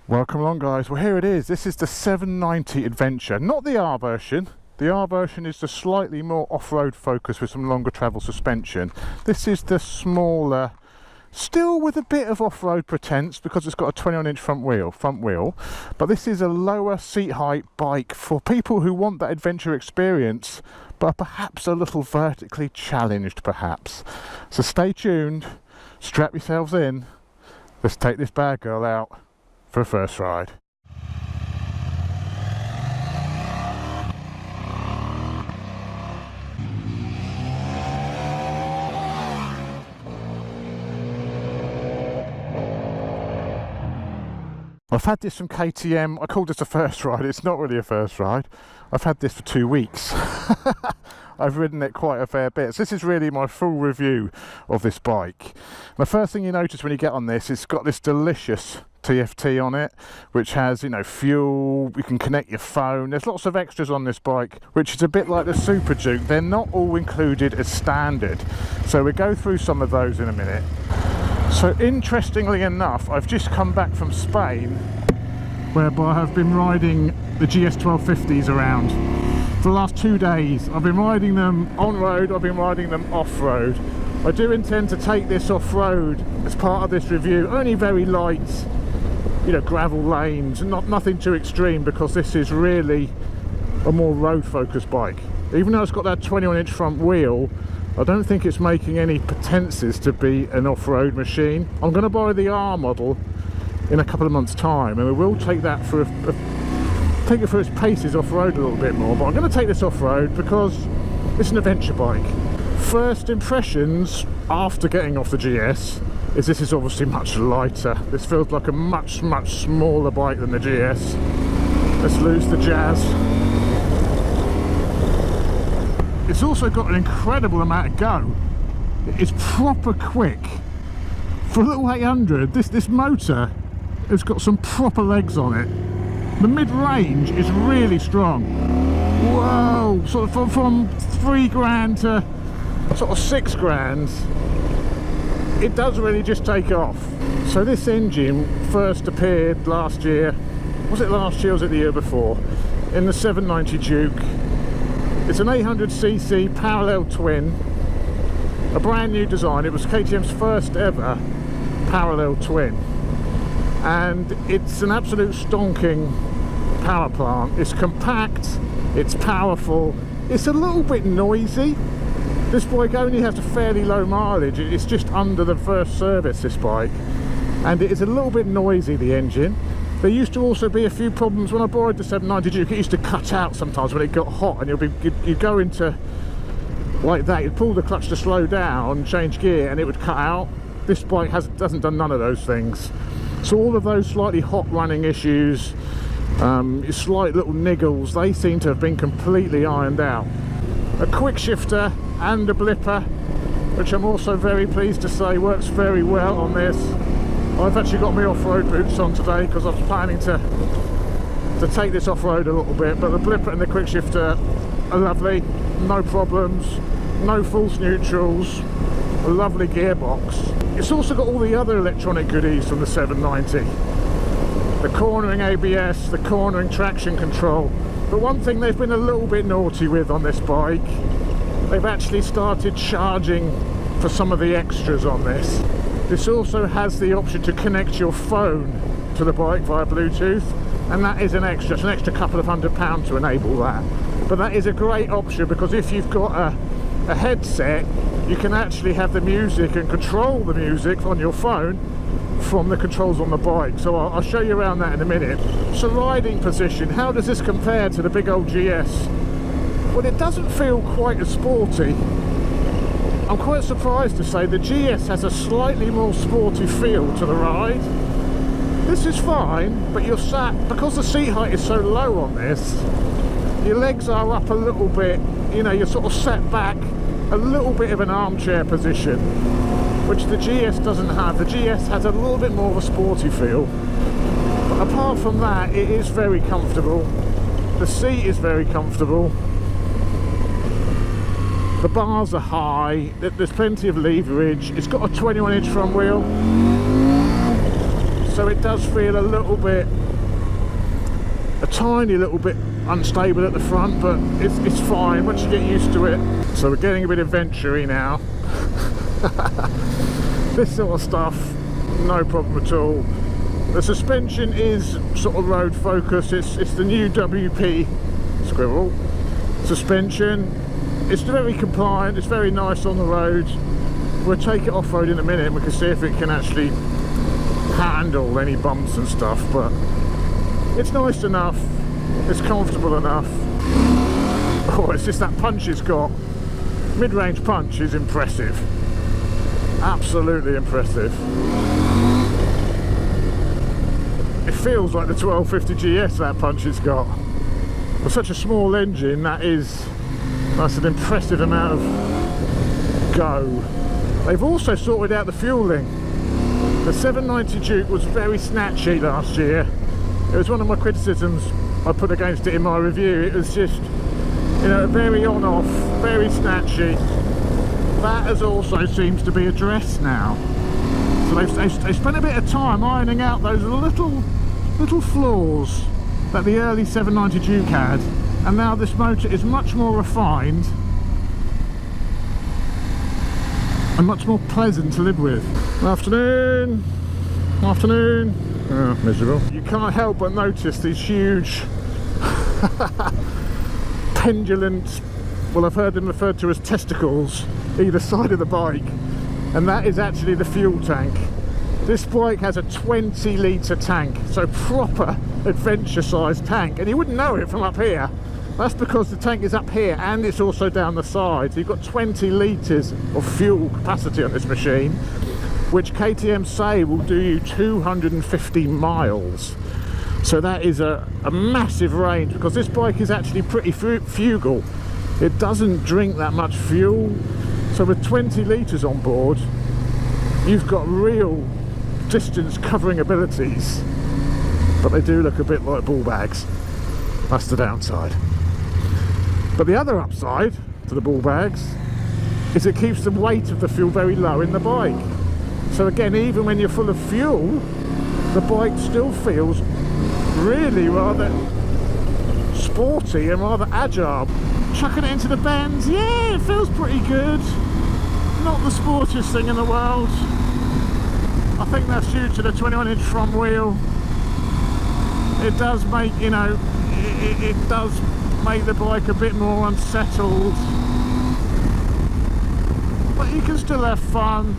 Welcome along, guys. Well, here it is. This is the 790 Adventure, not the R version. The R version is the slightly more off-road focus with some longer travel suspension. This is the smaller, still with a bit of off-road pretense because it's got a 21-inch front wheel, but this is a lower seat height bike for people who want that adventure experience, but are perhaps a little vertically challenged, perhaps. So stay tuned, strap yourselves in. Let's take this bad girl out for a first ride. I've had this from KTM. I called this a first ride. It's not really a first ride. I've had this for 2 weeks. I've ridden it quite a fair bit. So this is really my full review of this bike. And the first thing you notice when you get on this, it's got this delicious TFT on it, which has, you know, fuel, you can connect your phone. There's lots of extras on this bike, which is a bit like the Super Duke. They're not all included as standard. So we'll go through some of those in a minute. So interestingly enough, I've just come back from Spain, whereby I've been riding the GS 1250s around for the last 2 days. I've been riding them on road, I've been riding them off road. I do intend to take this off road as part of this review, only very light, you know, gravel lanes, nothing too extreme, because this is really a more road focused bike. Even though it's got that 21-inch front wheel, I don't think it's making any pretenses to be an off-road machine. I'm going to buy the R model in a couple of months' time, and we will take that for take it for its paces off-road a little bit more. But I'm going to take this off-road because it's an adventure bike. First impressions after getting off the GS is this is obviously much lighter. This feels like a much smaller bike than the GS. Let's lose the jazz. It's also got an incredible amount of go. It's proper quick. For a little 800, this motor has got some proper legs on it. The mid-range is really strong. Whoa! Sort of from 3 grand to sort of 6 grand, it does really just take off. So this engine first appeared last year. Was it last year or was it the year before? In the 790 Duke. It's an 800cc parallel twin, a brand new design. It was KTM's first ever parallel twin, and it's an absolute stonking power plant. It's compact, it's powerful, it's a little bit noisy. This bike only has a fairly low mileage. It's just under the first service, this bike, and it is a little bit noisy, the engine. There used to also be a few problems when I borrowed the 790 Duke. It used to cut out sometimes when it got hot, and you'd go into like that, you'd pull the clutch to slow down, change gear, and it would cut out. This bike hasn't done none of those things. So all of those slightly hot running issues, slight little niggles, they seem to have been completely ironed out. A quick shifter and a blipper, which I'm also very pleased to say works very well on this. I've actually got my off-road boots on today because I was planning to take this off-road a little bit, but the blipper and the quick shifter are lovely, no problems, no false neutrals, a lovely gearbox. It's also got all the other electronic goodies from the 790. The cornering ABS, the cornering traction control. But one thing they've been a little bit naughty with on this bike, they've actually started charging for some of the extras on this. This also has the option to connect your phone to the bike via Bluetooth, and that is an extra. It's an extra couple of £100 to enable that. But that is a great option, because if you've got a headset, you can actually have the music and control the music on your phone from the controls on the bike. So I'll show you around that in a minute. So riding position, how does this compare to the big old GS? Well, it doesn't feel quite as sporty. I'm quite surprised to say the GS has a slightly more sporty feel to the ride. This is fine, but you're sat, because the seat height is so low on this, your legs are up a little bit, you know, you're sort of set back a little bit of an armchair position, which the GS doesn't have. The GS has a little bit more of a sporty feel, but apart from that, it is very comfortable. The seat is very comfortable. The bars are high, there's plenty of leverage. It's got a 21-inch front wheel, so it does feel a tiny little bit unstable at the front, but it's fine once you get used to it. So we're getting a bit adventure-y now. This sort of stuff, no problem at all. The suspension is sort of road focused. It's the new WP Squirrel suspension. It's very compliant, it's very nice on the road. We'll take it off-road in a minute and we can see if it can actually handle any bumps and stuff, but it's nice enough, it's comfortable enough. Oh, it's just that punch it's got. Mid-range punch is impressive. Absolutely impressive. It feels like the 1250 GS, that punch it's got. For such a small engine, that's an impressive amount of go. They've also sorted out the fueling. The 790 Duke was very snatchy last year. It was one of my criticisms I put against it in my review. It was just, you know, very on-off, very snatchy. That has also seems to be addressed now. So they've spent a bit of time ironing out those little flaws that the early 790 Duke had, and now this motor is much more refined and much more pleasant to live with. Afternoon. Oh, miserable. You can't help but notice these huge pendulant, well, I've heard them referred to as testicles, either side of the bike, and that is actually the fuel tank. This bike has a 20 litre tank, so proper adventure sized tank, and you wouldn't know it from up here. That's because the tank is up here and it's also down the side. So you've got 20 litres of fuel capacity on this machine, which KTM say will do you 250 miles. So that is a massive range, because this bike is actually pretty frugal. It doesn't drink that much fuel. So with 20 litres on board, you've got real distance covering abilities, but they do look a bit like ball bags. That's the downside. But the other upside to the ball bags is it keeps the weight of the fuel very low in the bike. So again, even when you're full of fuel, the bike still feels really rather sporty and rather agile. Chucking it into the bends, yeah, it feels pretty good. Not the sportiest thing in the world. I think that's due to the 21-inch front wheel. It does make, you know, it does make the bike a bit more unsettled. But you can still have fun.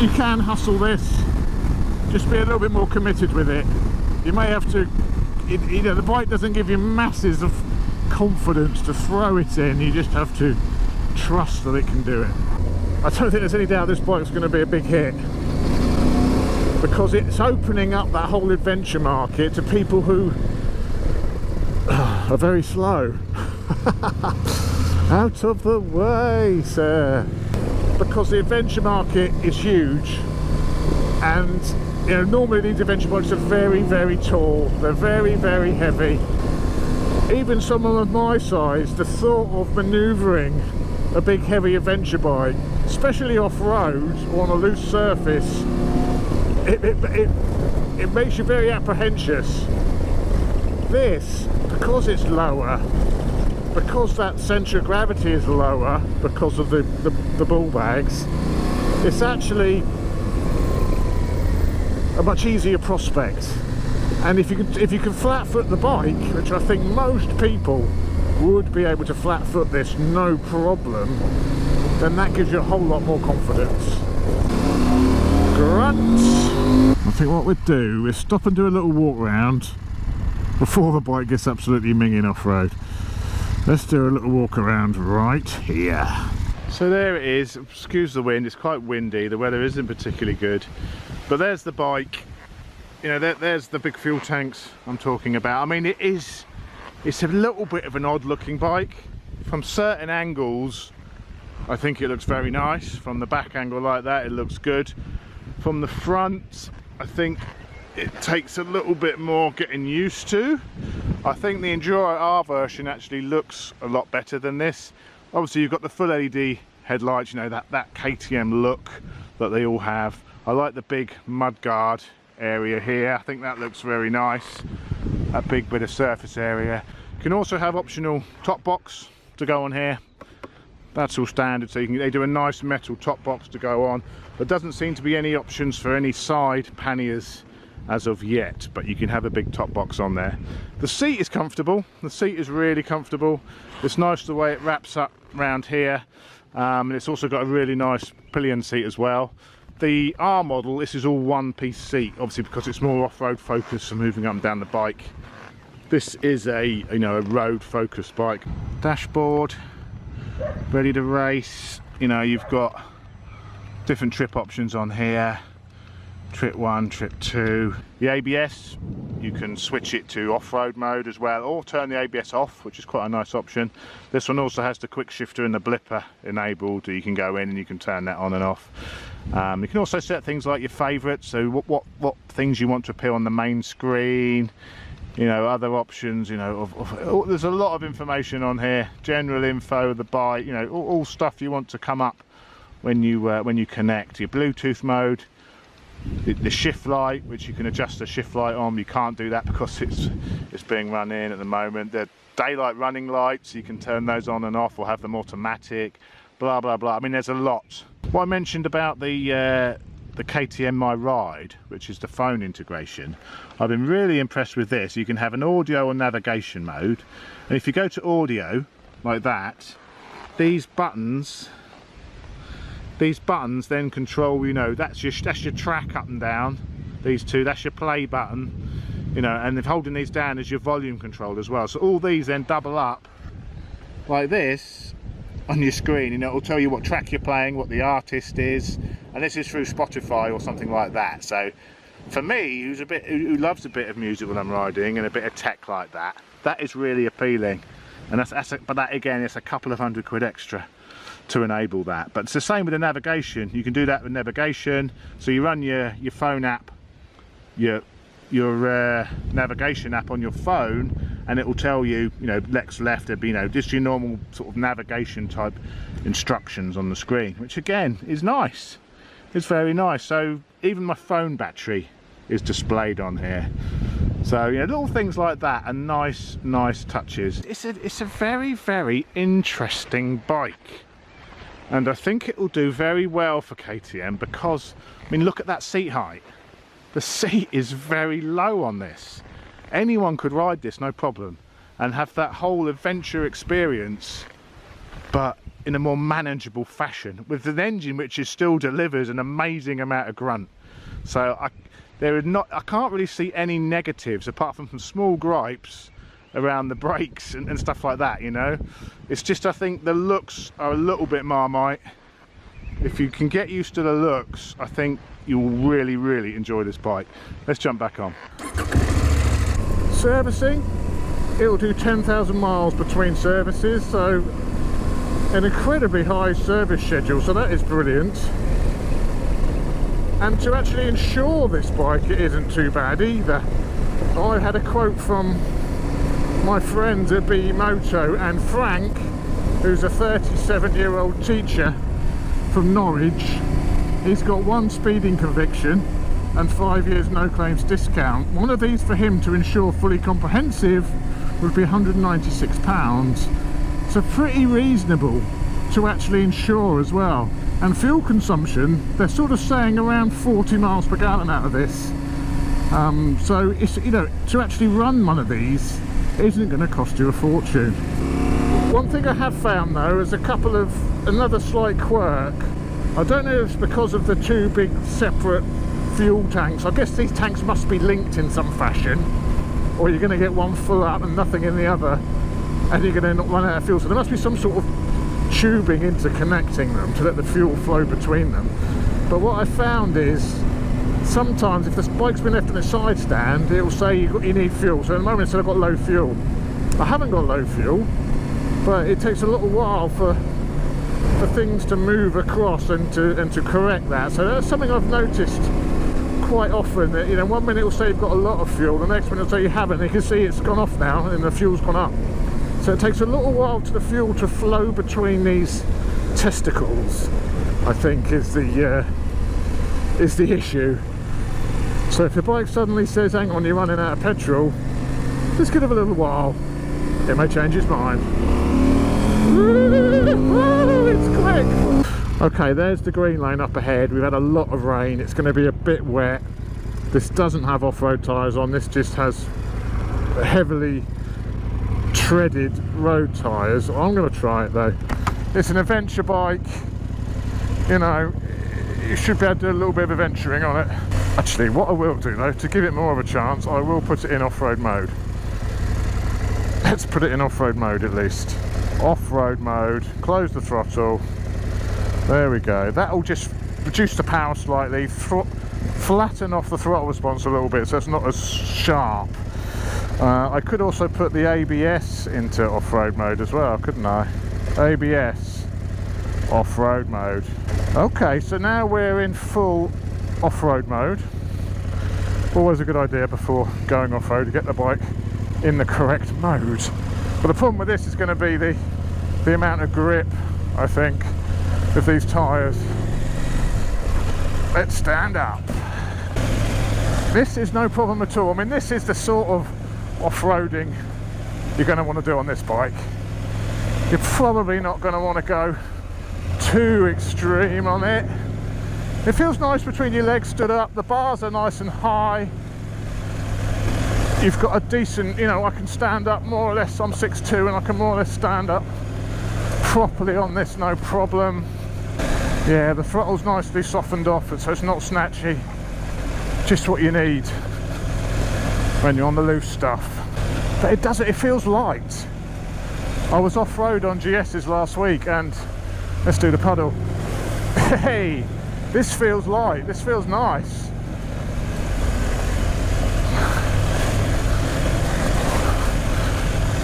You can hustle this. Just be a little bit more committed with it. You may have to, you know, the bike doesn't give you masses of confidence to throw it in. You just have to trust that it can do it. I don't think there's any doubt this bike's going to be a big hit, because it's opening up that whole adventure market to people who are very slow. Out of the way, sir. Because the adventure market is huge, and you know, normally these adventure bikes are very, very tall. They're very, very heavy. Even someone of my size, the thought of manoeuvring a big heavy adventure bike, especially off-road or on a loose surface, it makes you very apprehensive. This, because it's lower, because that centre of gravity is lower because of the ball bags, it's actually a much easier prospect. And if you can flat foot the bike, which I think most people would be able to flat foot this no problem, then that gives you a whole lot more confidence. Grunt! I think what we'd do is stop and do a little walk round before the bike gets absolutely minging off-road. Let's do a little walk around right here. So there it is. Excuse the wind, it's quite windy, the weather isn't particularly good, but there's the bike. You know, there's the big fuel tanks I'm talking about. I mean, it's a little bit of an odd looking bike. From certain angles I think it looks very nice. From the back angle like that, it looks good. From the front, I think it takes a little bit more getting used to. I think the Enduro R version actually looks a lot better than this. Obviously you've got the full LED headlights, you know, that KTM look that they all have. I like the big mudguard area here. I think that looks very nice. A big bit of surface area. You can also have optional top box to go on here. That's all standard, so they do a nice metal top box to go on. There doesn't seem to be any options for any side panniers as of yet, but you can have a big top box on there. The seat is comfortable. The seat is really comfortable. It's nice the way it wraps up around here, and it's also got a really nice pillion seat as well. The R model, this is all one-piece seat, obviously because it's more off-road focused, so moving up and down the bike. This is a a road-focused bike. Dashboard, ready to race. You've got different trip options on here. Trip 1, trip 2. The ABS, you can switch it to off-road mode as well, or turn the ABS off, which is quite a nice option. This one also has the quick shifter and the blipper enabled, so you can go in and you can turn that on and off. You can also set things like your favourites, so what things you want to appear on the main screen, other options. There's a lot of information on here. General info of the bike, all stuff you want to come up when you connect. Your Bluetooth mode. The shift light, which you can adjust the shift light on. You can't do that because it's being run in at the moment. The daylight running lights, you can turn those on and off or have them automatic, blah blah blah. I mean, there's a lot. What I mentioned about the KTM My Ride, which is the phone integration, I've been really impressed with this. You can have an audio and navigation mode, and if you go to audio like that, these buttons then control, that's your track up and down. These two, that's your play button, and if holding these down is your volume control as well. So all these then double up like this on your screen, and it'll tell you what track you're playing, what the artist is, and this is through Spotify or something like that. So for me, who loves a bit of music when I'm riding and a bit of tech like that, that is really appealing. And but that again, it's a couple of £100 extra to enable that. But it's the same with the navigation. You can do that with navigation. So you run your phone app, your navigation app on your phone, and it will tell you, next, left, just your normal sort of navigation type instructions on the screen, which again is nice. It's very nice. So even my phone battery is displayed on here. So little things like that are nice touches. It's a very, very interesting bike, and I think it will do very well for KTM because, I mean, look at that seat height. The seat is very low on this. Anyone could ride this, no problem, and have that whole adventure experience, but in a more manageable fashion, with an engine which still delivers an amazing amount of grunt. So I can't really see any negatives apart from some small gripes around the brakes and stuff like that. It's just, I think the looks are a little bit Marmite. If you can get used to the looks, I think you'll really enjoy this bike. Let's jump back on. Servicing, it'll do 10,000 miles between services, so an incredibly high service schedule, so that is brilliant. And to actually insure this bike, it isn't too bad either. I had a quote from my friends at BE Moto, and Frank, who's a 37-year-old teacher from Norwich, he's got 1 speeding conviction and 5 years no claims discount. One of these for him to insure fully comprehensive would be £196. So pretty reasonable to actually insure as well. And fuel consumption, they're sort of saying around 40 miles per gallon out of this. So it's, to actually run one of these isn't going to cost you a fortune. One thing I have found though is another slight quirk. I don't know if it's because of the 2 big separate fuel tanks. I guess these tanks must be linked in some fashion, or you're going to get one full up and nothing in the other, and you're going to run out of fuel. So there must be some sort of tubing interconnecting them to let the fuel flow between them. But what I found is sometimes if the bike's been left in a side stand, it will say you need fuel. So at the moment it said I've got low fuel. I haven't got low fuel, but it takes a little while for things to move across and to correct that. So that's something I've noticed quite often, that 1 minute it will say you've got a lot of fuel, the next minute it'll say you haven't. You can see it's gone off now and the fuel's gone up. So it takes a little while for the fuel to flow between these testicles, I think is the is the issue. So if the bike suddenly says, hang on, you're running out of petrol, just give it a little while, it may change its mind. Oh, it's quick! Okay, there's the green lane up ahead. We've had a lot of rain, it's going to be a bit wet. This doesn't have off-road tyres on, this just has heavily treaded road tyres. I'm going to try it though. It's an adventure bike, you know, you should be able to do a little bit of adventuring on it. Actually, what I will do though, to give it more of a chance, I will put it in off-road mode. Let's put it in off-road mode at least. Off-road mode, close the throttle. There we go. That'll just reduce the power slightly, flatten off the throttle response a little bit so it's not as sharp. I could also put the ABS into off-road mode as well, couldn't I? ABS, off-road mode. Okay, so now we're in full off-road mode. Always a good idea before going off-road to get the bike in the correct mode. But the problem with this is going to be the amount of grip, I think, with these tyres. Let's stand up. This is no problem at all. I mean, this is the sort of off-roading you're going to want to do on this bike. You're probably not going to want to go too extreme on it. It feels nice between your legs stood up, the bars are nice and high. You've got a decent, you know, I can stand up more or less, I'm 6'2", and I can more or less stand up properly on this, no problem. Yeah, the throttle's nicely softened off, so it's not snatchy. Just what you need when you're on the loose stuff. But it feels light. I was off-road on GS's last week, and let's do the puddle. Hey, this feels light, this feels nice.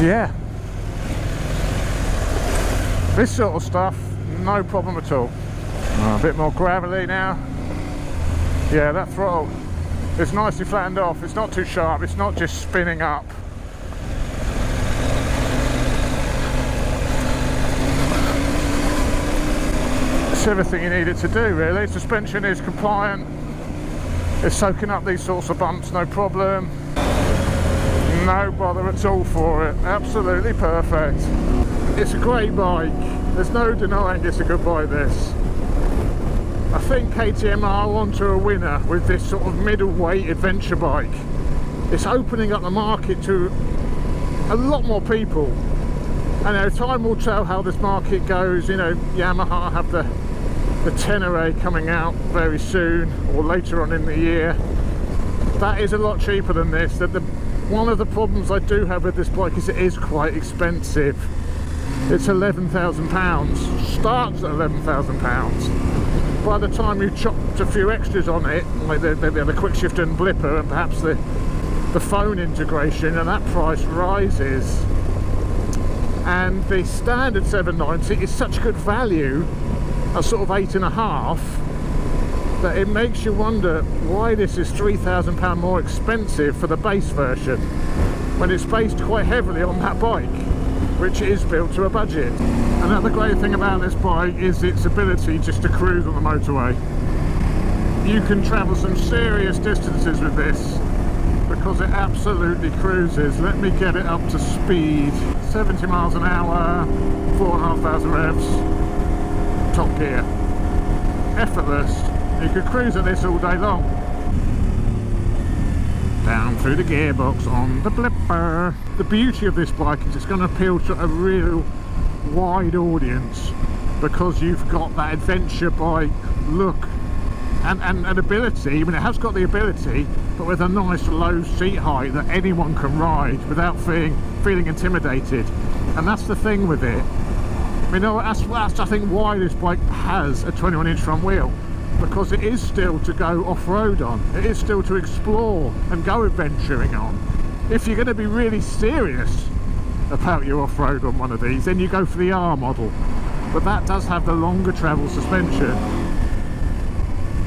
Yeah, this sort of stuff, no problem at all. A bit more gravelly now. Yeah, that throttle is nicely flattened off, it's not too sharp, it's not just spinning up. It's everything you need it to do, really. Suspension is compliant, it's soaking up these sorts of bumps, no problem. No bother at all for it, absolutely perfect. It's a great bike, there's no denying it's a good bike, this. I think KTM are onto a winner with this sort of middleweight adventure bike. It's opening up the market to a lot more people. And time will tell how this market goes. You know, Yamaha have the Tenere coming out very soon, or later on in the year. That is a lot cheaper than this. One of the problems I do have with this bike is it is quite expensive. It's £11,000, starts at £11,000. By the time you chopped a few extras on it, like the quick shift and blipper and perhaps the phone integration, and that price rises. And the standard 790 is such good value at sort of £8.5 that it makes you wonder why this is £3,000 more expensive for the base version when it's based quite heavily on that bike, which is built to a budget. Another great thing about this bike is its ability just to cruise on the motorway. You can travel some serious distances with this because it absolutely cruises. Let me get it up to speed. 70 miles an hour, 4,500 revs, top gear. Effortless. You could cruise at this all day long. Down through the gearbox on the blipper. The beauty of this bike is it's going to appeal to a real wide audience because you've got that adventure bike look and ability. I mean, it has got the ability, but with a nice low seat height that anyone can ride without feeling intimidated. And that's the thing with it. You know, that's I think why this bike has a 21-inch front wheel, because it is still to go off-road on, it is still to explore and go adventuring on. If you're going to be really serious about your off-road on one of these, then you go for the R model, but that does have the longer travel suspension,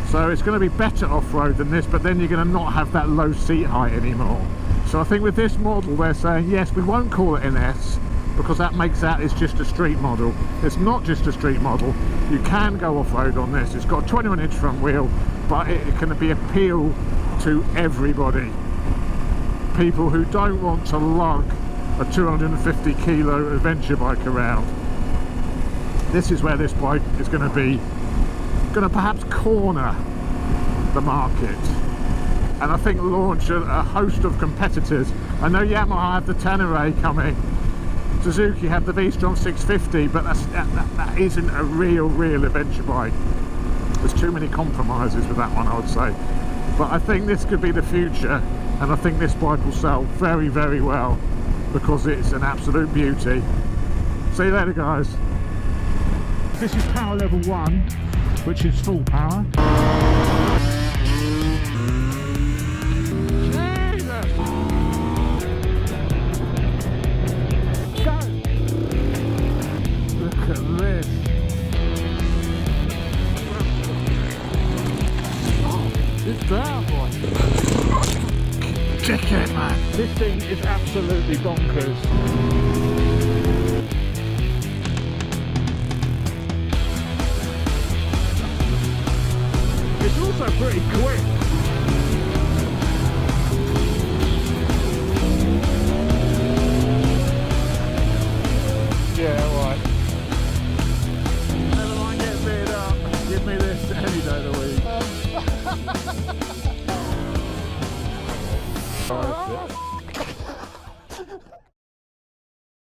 so it's going to be better off-road than this, but then you're going to not have that low seat height anymore. So I think with this model they're saying, yes, we won't call it an S because that makes that it's just a street model. It's not just a street model, you can go off-road on this. It's got a 21-inch front wheel, but it can be appeal to everybody. People who don't want to lug a 250 kilo adventure bike around. This is where this bike is going to perhaps corner the market, and I think launch a host of competitors. I know Yamaha have the Tenere coming, Suzuki have the V-Strom 650, but that isn't a real adventure bike. There's too many compromises with that one, I would say. But I think this could be the future, and I think this bike will sell very well because it's an absolute beauty. See you later, guys. This is power level 1, which is full power. Jesus! Go! Look at this. Oh, it's there, boy. Check it, man. This thing is absolutely bonkers. It's also pretty quick. Yeah, alright. Never mind getting beat up. Give me this any day of the week. Oh,